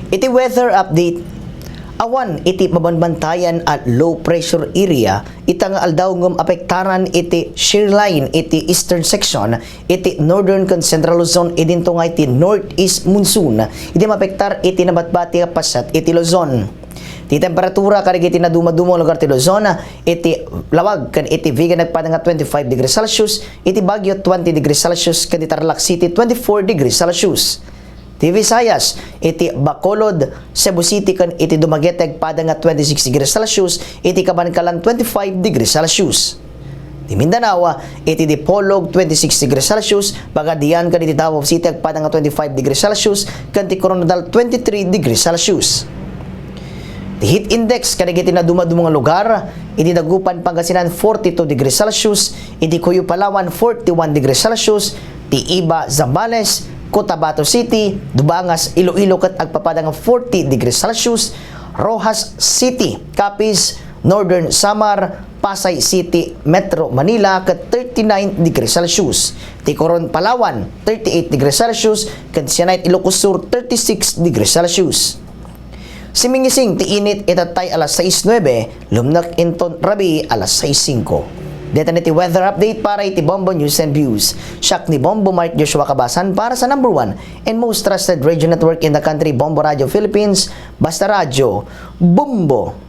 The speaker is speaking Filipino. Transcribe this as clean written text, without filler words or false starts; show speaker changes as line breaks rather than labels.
Iti weather update. Awan iti mabanbantayan at low pressure area itang aldaw ngum apektaran iti shear line iti eastern section iti northern ken central Luzon idinto nga iti northeast monsoon iti mapektar iti nabatbati nga pasat iti Luzon. Ti temperatura kadagiti na dumadumong lugar ti Luzon iti lawag ken iti Vigan nagpada nga 25 degrees Celsius iti Baguio 20 degrees Celsius ken iti Tarlac City 24 degrees Celsius. Ti Visayas, iti Bacolod, Cebu City kan iti Dumaguete pada nga 26 degrees Celsius, iti Kabankalan 25 degrees Celsius. Ti Mindanao, iti Dipolog 26 degrees Celsius, Pagadian kan iti Davao City pada nga 25 degrees Celsius, kan ti Coronadal 23 degrees Celsius. Ti heat index kadagiti na dumadumong lugar, iti Dagupan Pangasinan 42 degrees Celsius, iti Cuyo Palawan 41 degrees Celsius, ti Iba Zambales Cotabato City, Dubangas, Iloilo ket agpapada nga 40 degrees Celsius, Rojas City, Capiz, Northern Samar, Pasay City, Metro Manila ket 39 degrees Celsius. Ti Coron Palawan 38 degrees Celsius, ket Sianait Ilocos Sur 36 degrees Celsius. Simingising ti init itatay alas 6:09, lumnak inton rabi alas 6:05. Dito na ti weather update para iti Bombo News and Views. Siak ni Bombo Mark Joshua Kabasan para sa number 1 and most trusted radio network in the country, Bombo Radio Philippines, Basta Radio, Bombo!